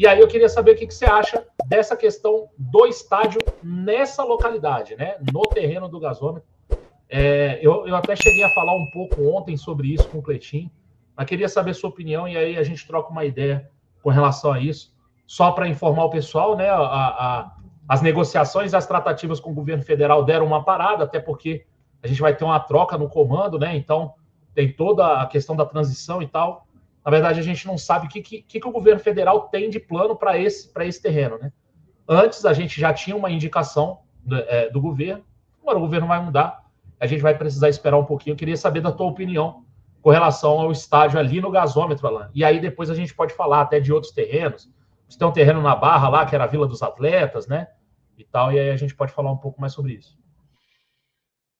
E aí eu queria saber o que você acha dessa questão do estádio nessa localidade, né? No terreno do gasômetro. Eu até cheguei a falar um pouco ontem sobre isso com o Cleitinho, mas queria saber sua opinião e aí a gente troca uma ideia com relação a isso. Só para informar o pessoal, né? As negociações, as tratativas com o governo federal deram uma parada, até porque a gente vai ter uma troca no comando, né? Então tem toda a questão da transição e tal. Na verdade, a gente não sabe o que o governo federal tem de plano para esse terreno, né? Antes, a gente já tinha uma indicação do governo, agora o governo vai mudar, a gente vai precisar esperar um pouquinho. Eu queria saber da tua opinião com relação ao estádio ali no gasômetro, Alan. E aí depois a gente pode falar até de outros terrenos. Você tem um terreno na Barra lá, que era a Vila dos Atletas, né? E tal, e aí a gente pode falar um pouco mais sobre isso.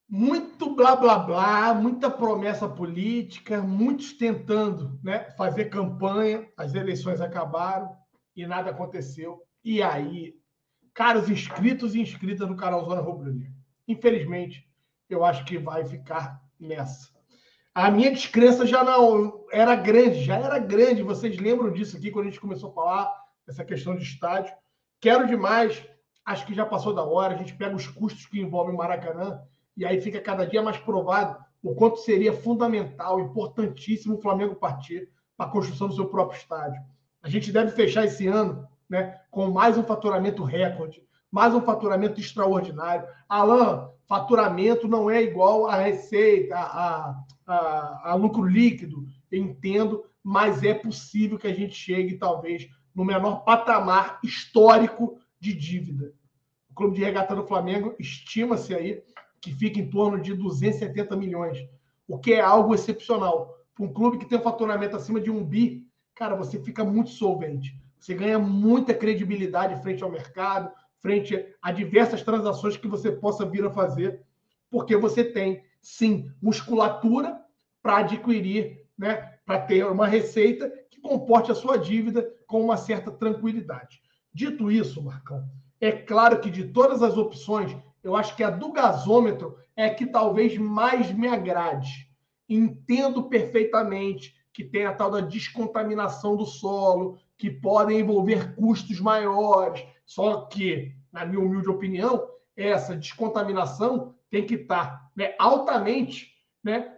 Muito blá, blá, blá, muita promessa política, muitos tentando, né, fazer campanha, as eleições acabaram e nada aconteceu. E aí, caros inscritos e inscritas no canal Zona Rubro-Negro, infelizmente, eu acho que vai ficar nessa. A minha descrença já não era grande, vocês lembram disso aqui quando a gente começou a falar dessa questão de estádio. Quero demais, acho que já passou da hora, a gente pega os custos que envolvem o Maracanã, e aí fica cada dia mais provado o quanto seria fundamental, importantíssimo o Flamengo partir para a construção do seu próprio estádio. A gente deve fechar esse ano, né, com mais um faturamento recorde, mais um faturamento extraordinário. Alan, faturamento não é igual a receita, a lucro líquido, eu entendo, mas é possível que a gente chegue, talvez, no menor patamar histórico de dívida. O Clube de Regata do Flamengo estima-se aí que fica em torno de 270 milhões, o que é algo excepcional. Para um clube que tem um faturamento acima de 1 bi, cara, você fica muito solvente. Você ganha muita credibilidade frente ao mercado, frente a diversas transações que você possa vir a fazer, porque você tem, sim, musculatura para adquirir, né, para ter uma receita que comporte a sua dívida com uma certa tranquilidade. Dito isso, Marcão, é claro que de todas as opções, eu acho que a do gasômetro é que talvez mais me agrade. Entendo perfeitamente que tem a tal da descontaminação do solo, que podem envolver custos maiores, só que, na minha humilde opinião, essa descontaminação tem que estar, né, altamente, né,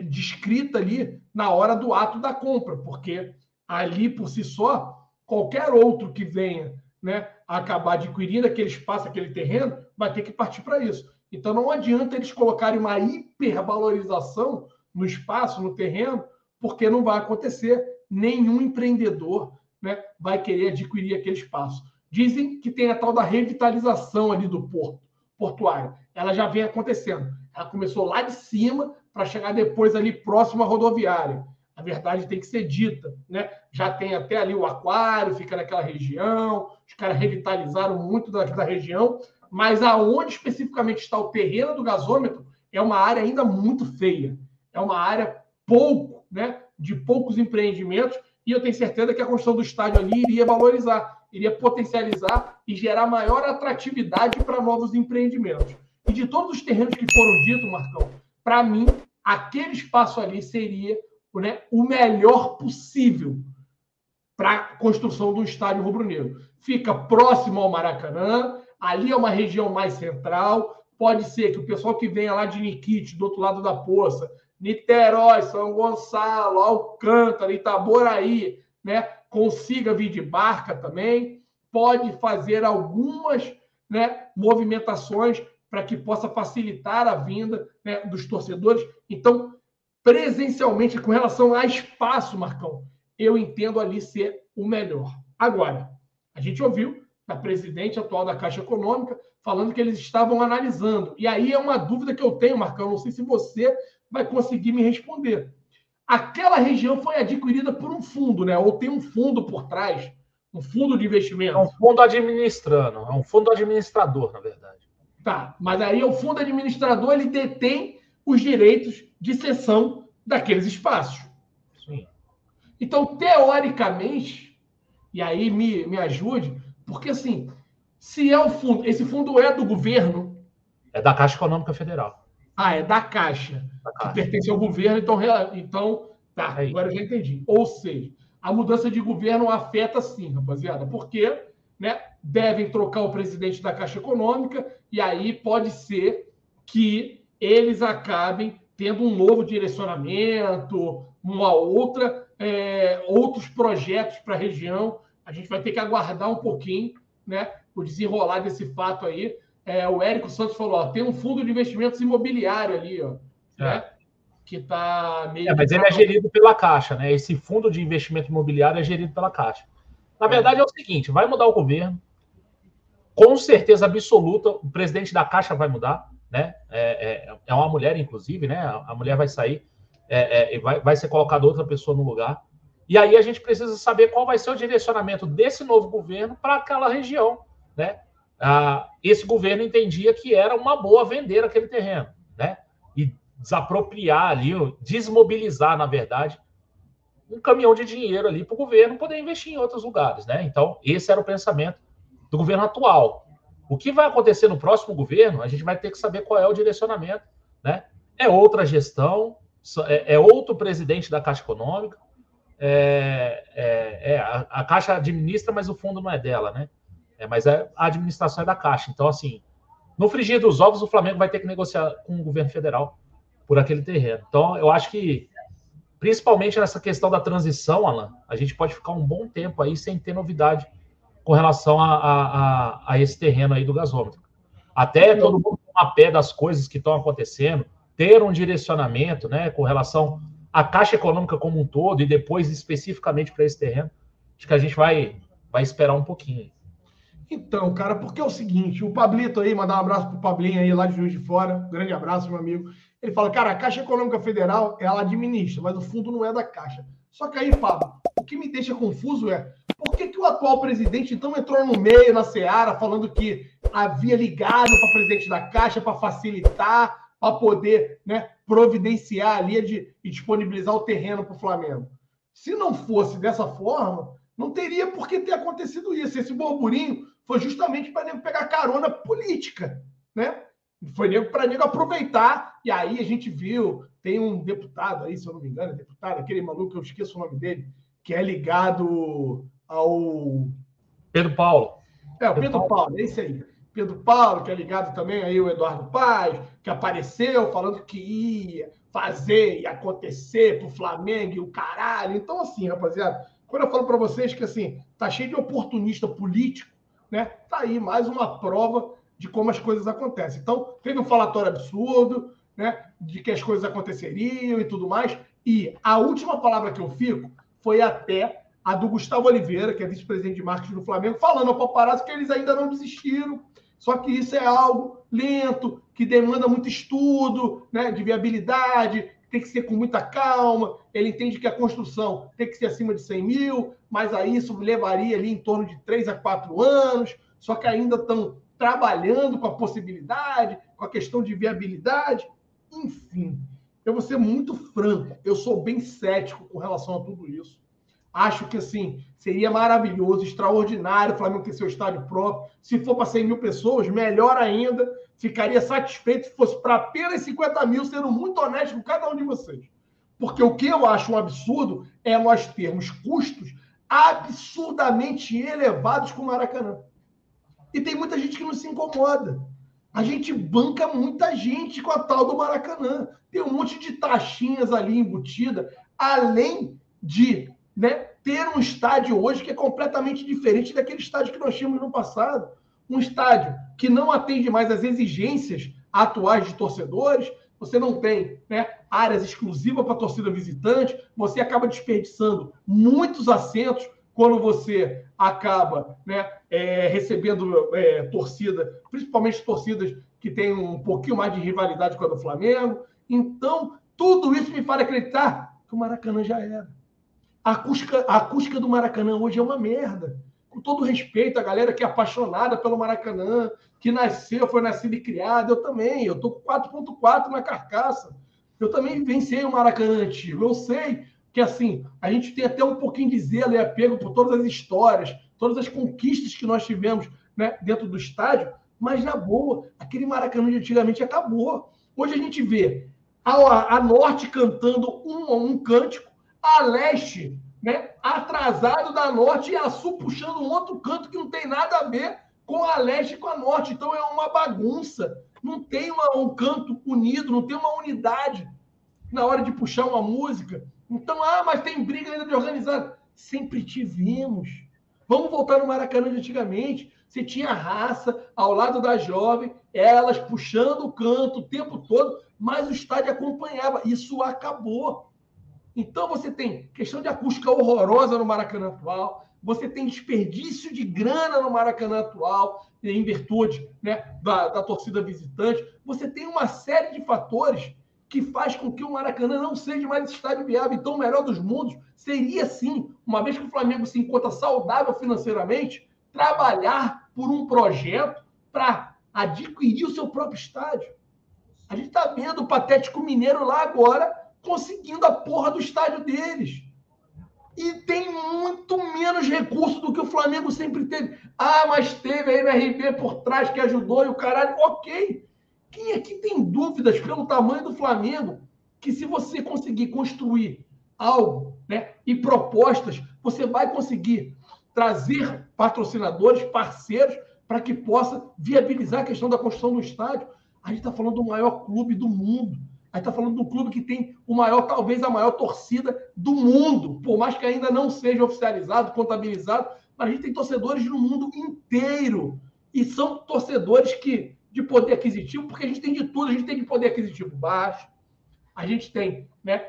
descrita ali na hora do ato da compra, porque ali, por si só, qualquer outro que venha, né, acabar adquirindo aquele espaço, aquele terreno, vai ter que partir para isso. Então, não adianta eles colocarem uma hipervalorização no espaço, no terreno, porque não vai acontecer. Nenhum empreendedor, né, vai querer adquirir aquele espaço. Dizem que tem a tal da revitalização ali do portuário. Ela já vem acontecendo. Ela começou lá de cima para chegar depois ali próximo à rodoviária. A verdade tem que ser dita, né? Já tem até ali o aquário, fica naquela região, os caras revitalizaram muito da região, mas aonde especificamente está o terreno do gasômetro é uma área ainda muito feia. É uma área pouco, né, de poucos empreendimentos, e eu tenho certeza que a construção do estádio ali iria valorizar, iria potencializar e gerar maior atratividade para novos empreendimentos. E de todos os terrenos que foram ditos, Marcão, para mim, aquele espaço ali seria, né, o melhor possível para a construção do estádio rubro-negro. Fica próximo ao Maracanã, ali é uma região mais central, pode ser que o pessoal que venha lá de Niquite, do outro lado da poça, Niterói, São Gonçalo, Alcântara, Itaboraí, né, consiga vir de barca também, pode fazer algumas, né, movimentações para que possa facilitar a vinda, né, dos torcedores. Então, presencialmente, com relação a espaço, Marcão, eu entendo ali ser o melhor. Agora, a gente ouviu da presidente atual da Caixa Econômica falando que eles estavam analisando. E aí é uma dúvida que eu tenho, Marcão, não sei se você vai conseguir me responder. Aquela região foi adquirida por um fundo, né? Ou tem um fundo por trás, um fundo de investimento. É um fundo administrando, é um fundo administrador, na verdade. Tá, mas aí o fundo administrador, ele detém os direitos de cessão daqueles espaços. Sim. Então, teoricamente, e aí me ajude, porque assim, se é o fundo, esse fundo é do governo. É da Caixa Econômica Federal. Ah, é da Caixa, que pertence ao governo, então tá, agora eu já entendi. Ou seja, a mudança de governo afeta sim, rapaziada, porque, né, devem trocar o presidente da Caixa Econômica e aí pode ser que eles acabem tendo um novo direcionamento, outros projetos para a região. A gente vai ter que aguardar um pouquinho, né, o desenrolar desse fato aí. O Érico Santos falou, ó, tem um fundo de investimentos imobiliário ali, ó, né, que está meio mas ele é gerido pela Caixa, né? Esse fundo de investimento imobiliário é gerido pela Caixa. Na verdade, é o seguinte, vai mudar o governo, com certeza absoluta, o presidente da Caixa vai mudar, né? É uma mulher, inclusive, né? A mulher vai sair, vai ser colocada outra pessoa no lugar. E aí a gente precisa saber qual vai ser o direcionamento desse novo governo para aquela região, né? Esse governo entendia que era uma boa vender aquele terreno, né? E desapropriar ali, desmobilizar, na verdade, um caminhão de dinheiro ali para o governo poder investir em outros lugares, né? Então, esse era o pensamento do governo atual. O que vai acontecer no próximo governo, a gente vai ter que saber qual é o direcionamento, né? É outra gestão, é outro presidente da Caixa Econômica, a Caixa administra, mas o fundo não é dela, né? Mas a administração é da Caixa. Então, assim, no frigir dos ovos, o Flamengo vai ter que negociar com o governo federal por aquele terreno. Então, eu acho que, principalmente nessa questão da transição, Alan, a gente pode ficar um bom tempo aí sem ter novidade com relação a esse terreno aí do gasômetro. Até todo mundo tomar pé das coisas que estão acontecendo, ter um direcionamento, né, com relação à Caixa Econômica como um todo e depois especificamente para esse terreno, acho que a gente vai esperar um pouquinho. Então, cara, porque é o seguinte, o Pablito aí, mandar um abraço pro Pablinho aí lá de Juiz de Fora, grande abraço, meu amigo. Ele fala, cara, a Caixa Econômica Federal, ela administra, mas o fundo não é da Caixa. Só que aí, Pablo, o que me deixa confuso é, por que o atual presidente então entrou no meio, na seara, falando que havia ligado para o presidente da Caixa para facilitar, para poder, né, providenciar ali e disponibilizar o terreno para o Flamengo? Se não fosse dessa forma, não teria por que ter acontecido isso. Esse burburinho foi justamente para nego pegar carona política, né? Foi para nego aproveitar, e aí a gente viu, tem um deputado aí, se eu não me engano, aquele maluco, eu esqueço o nome dele, que é ligado ao... Pedro Paulo. O Pedro Paulo, é esse aí. Pedro Paulo, que é ligado também aí ao Eduardo Paes, que apareceu falando que ia fazer e acontecer pro Flamengo e o caralho. Então, assim, rapaziada, quando eu falo para vocês que, assim, tá cheio de oportunista político, né? Tá aí mais uma prova de como as coisas acontecem. Então, teve um falatório absurdo, né? De que as coisas aconteceriam e tudo mais. E a última palavra que eu fico foi até a do Gustavo Oliveira, que é vice-presidente de marketing do Flamengo, falando ao paparazzo que eles ainda não desistiram. Só que isso é algo lento, que demanda muito estudo, né? De viabilidade, tem que ser com muita calma. Ele entende que a construção tem que ser acima de 100 mil, mas aí isso levaria ali em torno de 3 a 4 anos, só que ainda estão trabalhando com a possibilidade, com a questão de viabilidade. Enfim, eu vou ser muito franco, eu sou bem cético com relação a tudo isso. Acho que, assim, seria maravilhoso, extraordinário o Flamengo ter seu estádio próprio. Se for para 100 mil pessoas, melhor ainda. Ficaria satisfeito se fosse para apenas 50 mil, sendo muito honesto com cada um de vocês. Porque o que eu acho um absurdo é nós termos custos absurdamente elevados com o Maracanã. E tem muita gente que não se incomoda. A gente banca muita gente com a tal do Maracanã. Tem um monte de taxinhas ali embutida, além de, né, ter um estádio hoje que é completamente diferente daquele estádio que nós tínhamos no passado. Um estádio que não atende mais às exigências atuais de torcedores. Você não tem, né, áreas exclusivas para torcida visitante. Você acaba desperdiçando muitos assentos quando você acaba, né, recebendo torcida, principalmente torcidas que têm um pouquinho mais de rivalidade com a do Flamengo. Então, tudo isso me faz acreditar que o Maracanã já era. A acústica do Maracanã hoje é uma merda. Com todo respeito à galera que é apaixonada pelo Maracanã, que foi nascida e criada, eu também. Eu tô com 4.4 na carcaça. Eu também vivenciei o Maracanã antigo. Eu sei que, assim, a gente tem até um pouquinho de zelo e apego por todas as histórias, todas as conquistas que nós tivemos, né, dentro do estádio, mas, na boa, aquele Maracanã de antigamente acabou. Hoje a gente vê a Norte cantando um cântico, a Leste, né, atrasado da Norte e a Sul puxando um outro canto que não tem nada a ver com a Leste e com a Norte. Então é uma bagunça. Não tem um canto unido, não tem uma unidade na hora de puxar uma música. Então, mas tem briga ainda de organizado. Sempre tivemos. Vamos voltar no Maracanã de antigamente. Você tinha raça ao lado da jovem, elas puxando o canto o tempo todo, mas o estádio acompanhava. Isso acabou. Então, você tem questão de acústica horrorosa no Maracanã atual, você tem desperdício de grana no Maracanã atual, em virtude, né, da torcida visitante. Você tem uma série de fatores que faz com que o Maracanã não seja mais estádio viável. Então, o melhor dos mundos seria, sim, uma vez que o Flamengo se encontra saudável financeiramente, trabalhar por um projeto para adquirir o seu próprio estádio. A gente está vendo o Patético Mineiro lá agora conseguindo a porra do estádio deles. E tem muito menos recurso do que o Flamengo sempre teve. Mas teve a MRV por trás que ajudou e o caralho. Ok. Quem aqui tem dúvidas pelo tamanho do Flamengo que se você conseguir construir algo, né, e propostas, você vai conseguir trazer patrocinadores, parceiros, para que possa viabilizar a questão da construção do estádio? A gente está falando do maior clube do mundo. A gente está falando do clube que tem talvez a maior torcida do mundo, por mais que ainda não seja oficializado, contabilizado, mas a gente tem torcedores no mundo inteiro. E são torcedores de poder aquisitivo, porque a gente tem de tudo. A gente tem de poder aquisitivo baixo, a gente tem, né,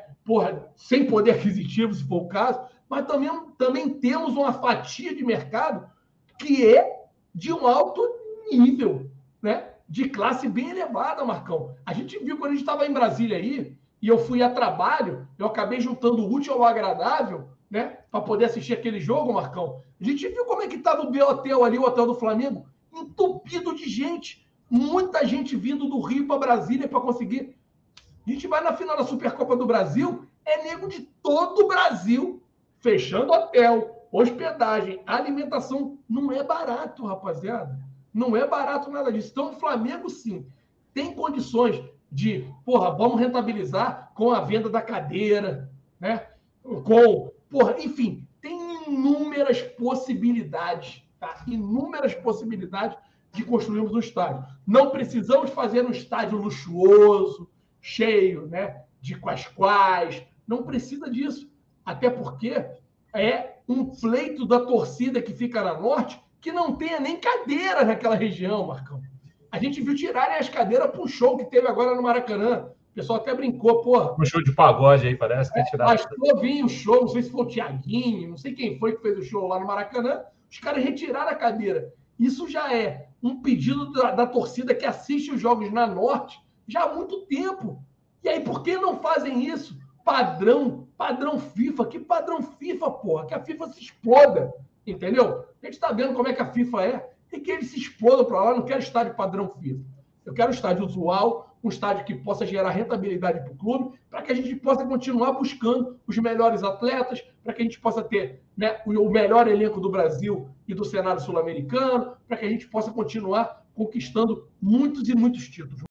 sem poder aquisitivo, se for o caso, mas também temos uma fatia de mercado que é de um alto nível, né? De classe bem elevada, Marcão. A gente viu quando a gente estava em Brasília aí, e eu fui a trabalho, eu acabei juntando o útil ao agradável, né, para poder assistir aquele jogo, Marcão. A gente viu como é que estava o B-Hotel ali, o hotel do Flamengo, entupido de gente. Muita gente vindo do Rio para Brasília para conseguir. A gente vai na final da Supercopa do Brasil, é nego de todo o Brasil, fechando hotel, hospedagem, alimentação. Não é barato, rapaziada. Não é barato nada disso. Então, o Flamengo, sim, tem condições de, vamos rentabilizar com a venda da cadeira, né? Enfim, tem inúmeras possibilidades, tá? Inúmeras possibilidades de construirmos um estádio. Não precisamos fazer um estádio luxuoso, cheio, né, de quais. Não precisa disso. Até porque é um pleito da torcida que fica na Norte que não tenha nem cadeira naquela região, Marcão. A gente viu tirarem as cadeiras para um show que teve agora no Maracanã. O pessoal até brincou, Um show de pagode aí, parece que tiraram. Mas vinha o show, não sei se foi o Thiaguinho, não sei quem foi que fez o show lá no Maracanã, os caras retiraram a cadeira. Isso já é um pedido da torcida que assiste os jogos na Norte já há muito tempo. E aí, por que não fazem isso? Padrão FIFA. Que padrão FIFA, porra? Que a FIFA se exploda, entendeu? A gente está vendo como é que a FIFA é, e que eles se explodam para lá. Eu não quero estádio padrão FIFA. Eu quero um estádio usual, um estádio que possa gerar rentabilidade para o clube, para que a gente possa continuar buscando os melhores atletas, para que a gente possa ter, né, o melhor elenco do Brasil e do cenário sul-americano, para que a gente possa continuar conquistando muitos e muitos títulos.